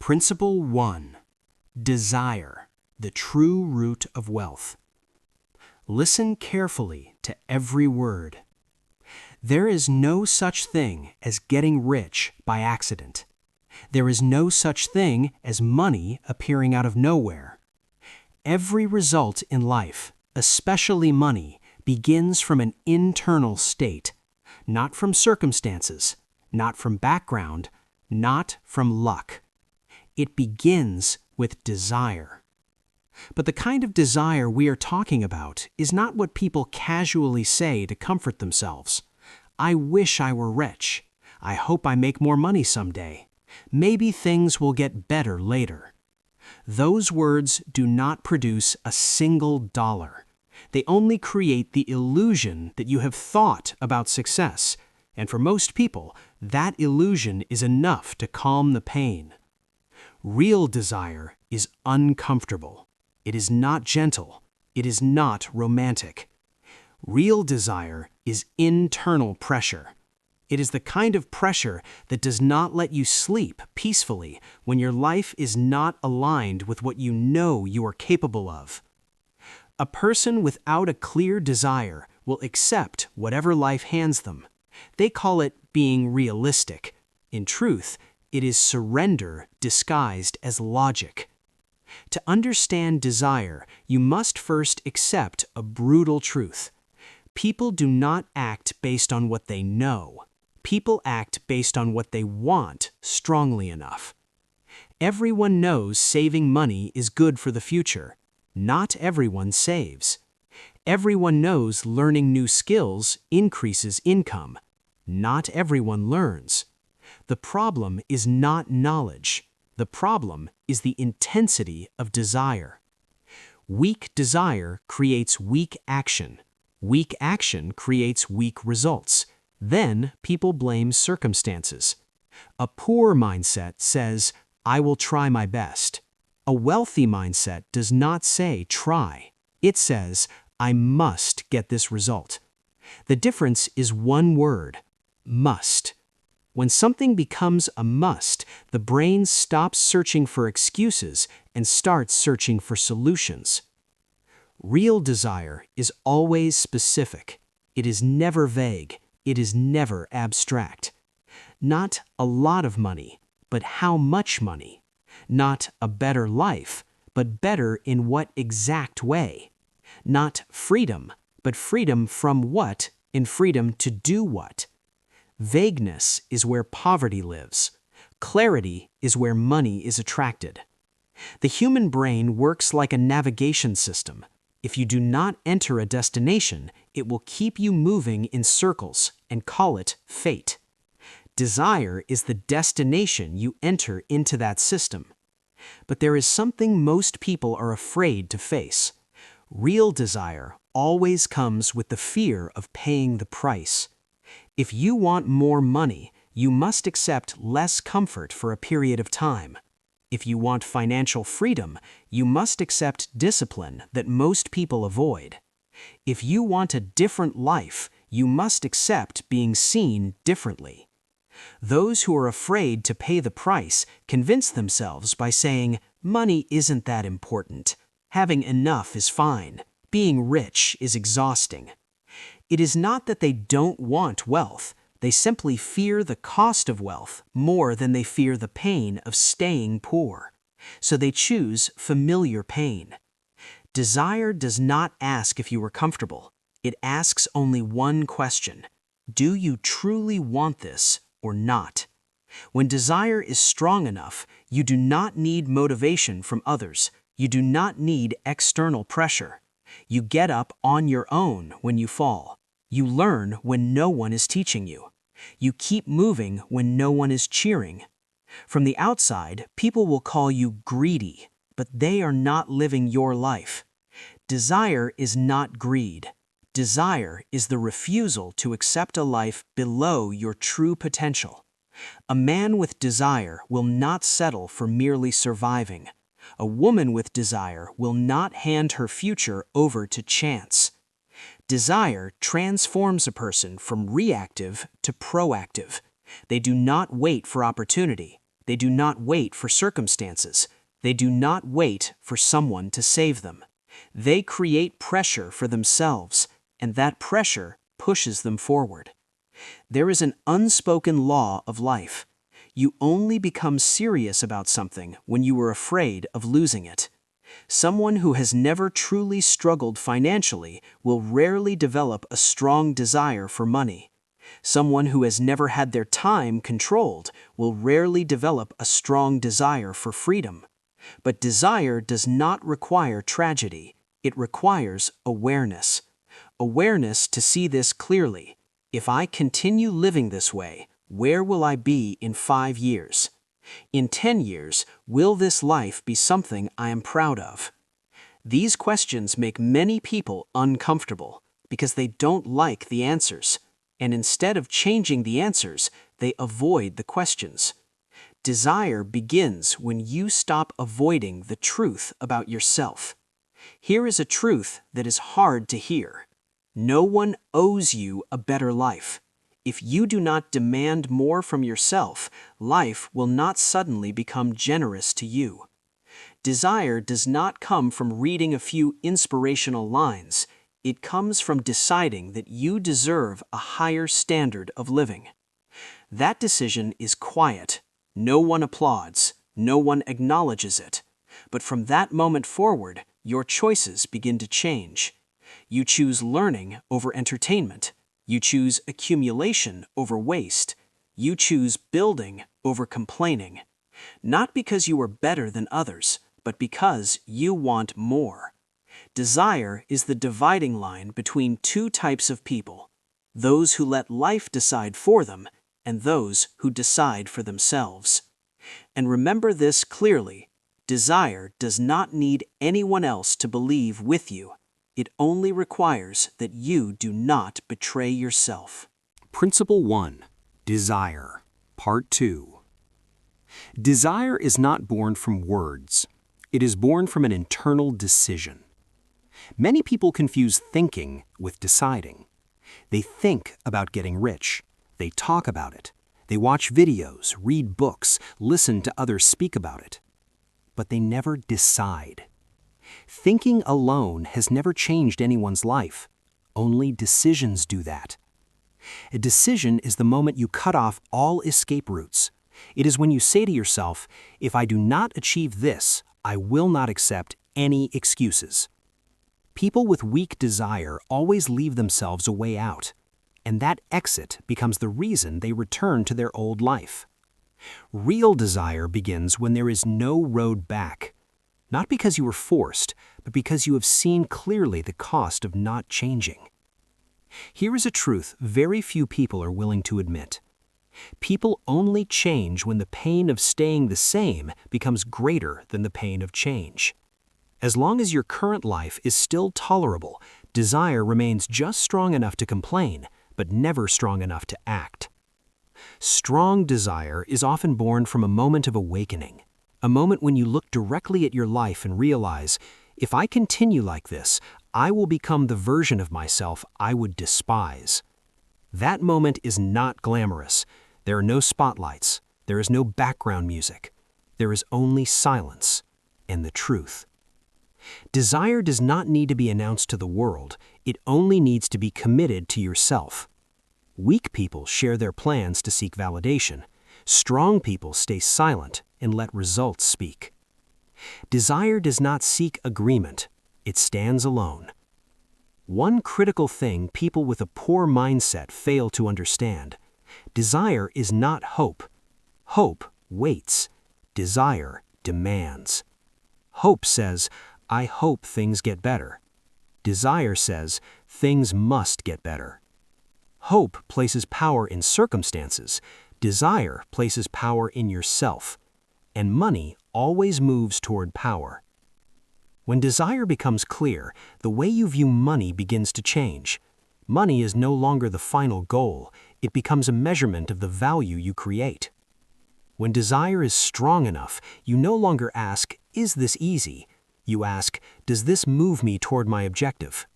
Principle 1. Desire, the true root of wealth. Listen carefully to every word. There is no such thing as getting rich by accident. There is no such thing as money appearing out of nowhere. Every result in life, especially money, begins from an internal state, not from circumstances, not from background, not from luck. It begins with desire. But the kind of desire we are talking about is not what people casually say to comfort themselves. I wish I were rich. I hope I make more money someday. Maybe things will get better later. Those words do not produce a single dollar. They only create the illusion that you have thought about success, and for most people, that illusion is enough to calm the pain. Real desire is uncomfortable. It is not gentle. It is not romantic. Real desire is internal pressure. It is the kind of pressure that does not let you sleep peacefully when your life is not aligned with what you know you are capable of. A person without a clear desire will accept whatever life hands them. They call it being realistic. In truth, it is surrender disguised as logic. To understand desire, you must first accept a brutal truth. People do not act based on what they know. People act based on what they want strongly enough. Everyone knows saving money is good for the future. Not everyone saves. Everyone knows learning new skills increases income. Not everyone learns. The problem is not knowledge. The problem is the intensity of desire. Weak desire creates weak action. Weak action creates weak results. Then people blame circumstances. A poor mindset says, I will try my best. A wealthy mindset does not say try. It says, I must get this result. The difference is one word, must. When something becomes a must, the brain stops searching for excuses and starts searching for solutions. Real desire is always specific. It is never vague. It is never abstract. Not a lot of money, but how much money. Not a better life, but better in what exact way. Not freedom, but freedom from what and freedom to do what. Vagueness is where poverty lives. Clarity is where money is attracted. The human brain works like a navigation system. If you do not enter a destination, it will keep you moving in circles and call it fate. Desire is the destination you enter into that system. But there is something most people are afraid to face. Real desire always comes with the fear of paying the price. If you want more money, you must accept less comfort for a period of time. If you want financial freedom, you must accept discipline that most people avoid. If you want a different life, you must accept being seen differently. Those who are afraid to pay the price convince themselves by saying, money isn't that important. Having enough is fine. Being rich is exhausting. It is not that they don't want wealth. They simply fear the cost of wealth more than they fear the pain of staying poor. So they choose familiar pain. Desire does not ask if you are comfortable. It asks only one question. Do you truly want this or not? When desire is strong enough, you do not need motivation from others. You do not need external pressure. You get up on your own when you fall. You learn when no one is teaching you. You keep moving when no one is cheering. From the outside, people will call you greedy, but they are not living your life. Desire is not greed. Desire is the refusal to accept a life below your true potential. A man with desire will not settle for merely surviving. A woman with desire will not hand her future over to chance. Desire transforms a person from reactive to proactive. They do not wait for opportunity. They do not wait for circumstances. They do not wait for someone to save them. They create pressure for themselves, and that pressure pushes them forward. There is an unspoken law of life. You only become serious about something when you are afraid of losing it. Someone who has never truly struggled financially will rarely develop a strong desire for money. Someone who has never had their time controlled will rarely develop a strong desire for freedom. But desire does not require tragedy. It requires awareness. Awareness to see this clearly. If I continue living this way, where will I be in 5 years? In 10 years, will this life be something I am proud of? These questions make many people uncomfortable because they don't like the answers, and instead of changing the answers, they avoid the questions. Desire begins when you stop avoiding the truth about yourself. Here is a truth that is hard to hear. No one owes you a better life. If you do not demand more from yourself, life will not suddenly become generous to you. Desire does not come from reading a few inspirational lines. It comes from deciding that you deserve a higher standard of living. That decision is quiet. No one applauds. No one acknowledges it. But from that moment forward, your choices begin to change. You choose learning over entertainment. You choose accumulation over waste. You choose building over complaining. Not because you are better than others, but because you want more. Desire is the dividing line between two types of people: those who let life decide for them and those who decide for themselves. And remember this clearly: desire does not need anyone else to believe with you. It only requires that you do not betray yourself. Principle 1. Desire. Part 2. Desire is not born from words. It is born from an internal decision. Many people confuse thinking with deciding. They think about getting rich. They talk about it. They watch videos, read books, listen to others speak about it. But they never decide. Thinking alone has never changed anyone's life. Only decisions do that. A decision is the moment you cut off all escape routes. It is when you say to yourself, if I do not achieve this, I will not accept any excuses. People with weak desire always leave themselves a way out, and that exit becomes the reason they return to their old life. Real desire begins when there is no road back. Not because you were forced, but because you have seen clearly the cost of not changing. Here is a truth very few people are willing to admit. People only change when the pain of staying the same becomes greater than the pain of change. As long as your current life is still tolerable, desire remains just strong enough to complain, but never strong enough to act. Strong desire is often born from a moment of awakening. A moment when you look directly at your life and realize, if I continue like this, I will become the version of myself I would despise. That moment is not glamorous. There are no spotlights. There is no background music. There is only silence and the truth. Desire does not need to be announced to the world. It only needs to be committed to yourself. Weak people share their plans to seek validation. Strong people stay silent and let results speak. Desire does not seek agreement. It stands alone. One critical thing people with a poor mindset fail to understand: desire is not hope. Hope waits. Desire demands. Hope says, I hope things get better. Desire says, things must get better. Hope places power in circumstances. Desire places power in yourself. And money always moves toward power. When desire becomes clear, the way you view money begins to change. Money is no longer the final goal. It becomes a measurement of the value you create. When desire is strong enough, you no longer ask, is this easy? You ask, does this move me toward my objective?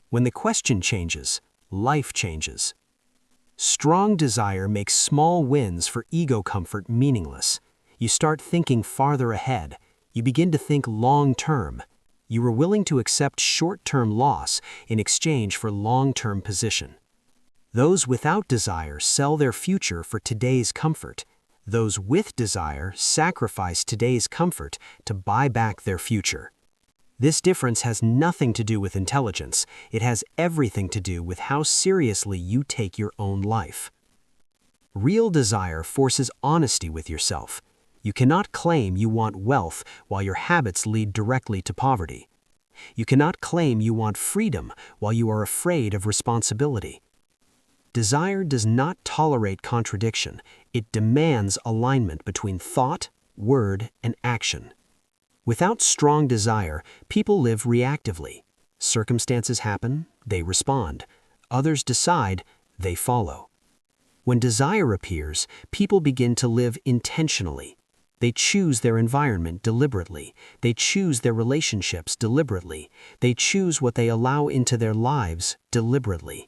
When the question changes, life changes. Strong desire makes small wins for ego comfort meaningless. You start thinking farther ahead. You begin to think long-term. You are willing to accept short-term loss in exchange for long-term position. Those without desire sell their future for today's comfort. Those with desire sacrifice today's comfort to buy back their future. This difference has nothing to do with intelligence. It has everything to do with how seriously you take your own life. Real desire forces honesty with yourself. You cannot claim you want wealth while your habits lead directly to poverty. You cannot claim you want freedom while you are afraid of responsibility. Desire does not tolerate contradiction. It demands alignment between thought, word, and action. Without strong desire, people live reactively. Circumstances happen, they respond. Others decide, they follow. When desire appears, people begin to live intentionally. They choose their environment deliberately. They choose their relationships deliberately. They choose what they allow into their lives deliberately.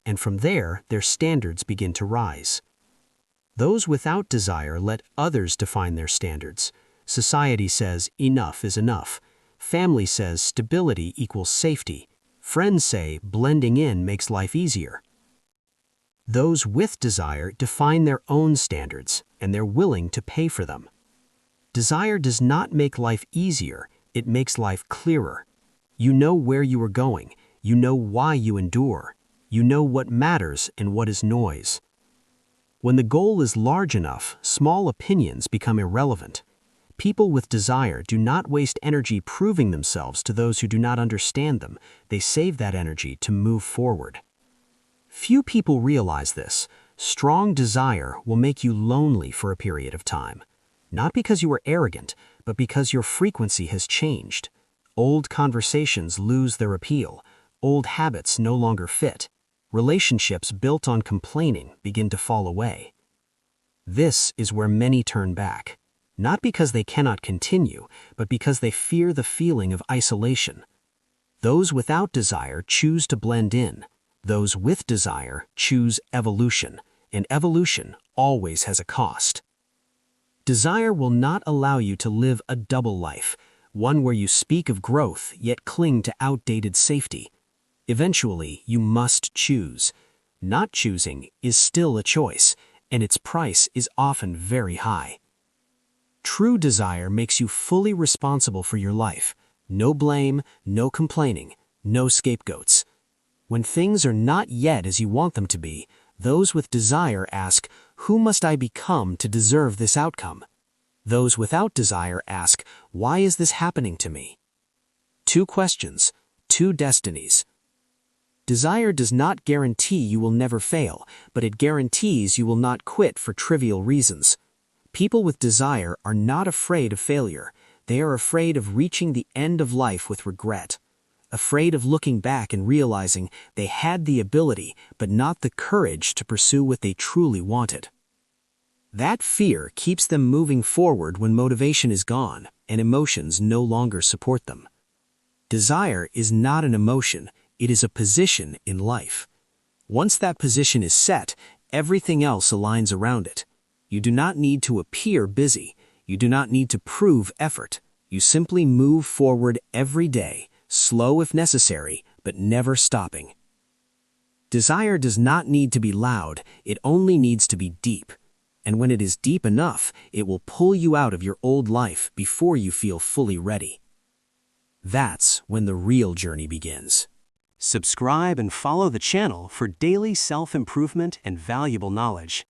And from there, their standards begin to rise. Those without desire let others define their standards. Society says enough is enough. Family says stability equals safety. Friends say blending in makes life easier. Those with desire define their own standards, and they're willing to pay for them. Desire does not make life easier, it makes life clearer. You know where you are going. You know why you endure. You know what matters and what is noise. When the goal is large enough, small opinions become irrelevant. People with desire do not waste energy proving themselves to those who do not understand them. They save that energy to move forward. Few people realize this. Strong desire will make you lonely for a period of time. Not because you are arrogant, but because your frequency has changed. Old conversations lose their appeal. Old habits no longer fit. Relationships built on complaining begin to fall away. This is where many turn back, not because they cannot continue, but because they fear the feeling of isolation. Those without desire choose to blend in. Those with desire choose evolution, and evolution always has a cost. Desire will not allow you to live a double life, one where you speak of growth yet cling to outdated safety. Eventually, you must choose. Not choosing is still a choice, and its price is often very high. True desire makes you fully responsible for your life. No blame, no complaining, no scapegoats. When things are not yet as you want them to be, those with desire ask, "Who must I become to deserve this outcome?" Those without desire ask, "Why is this happening to me?" Two questions, two destinies. Desire does not guarantee you will never fail, but it guarantees you will not quit for trivial reasons. People with desire are not afraid of failure. They are afraid of reaching the end of life with regret. Afraid of looking back and realizing they had the ability, but not the courage to pursue what they truly wanted. That fear keeps them moving forward when motivation is gone and emotions no longer support them. Desire is not an emotion, it is a position in life. Once that position is set, everything else aligns around it. You do not need to appear busy. You do not need to prove effort. You simply move forward every day, slow if necessary, but never stopping. Desire does not need to be loud, it only needs to be deep. And when it is deep enough, it will pull you out of your old life before you feel fully ready. That's when the real journey begins. Subscribe and follow the channel for daily self-improvement and valuable knowledge.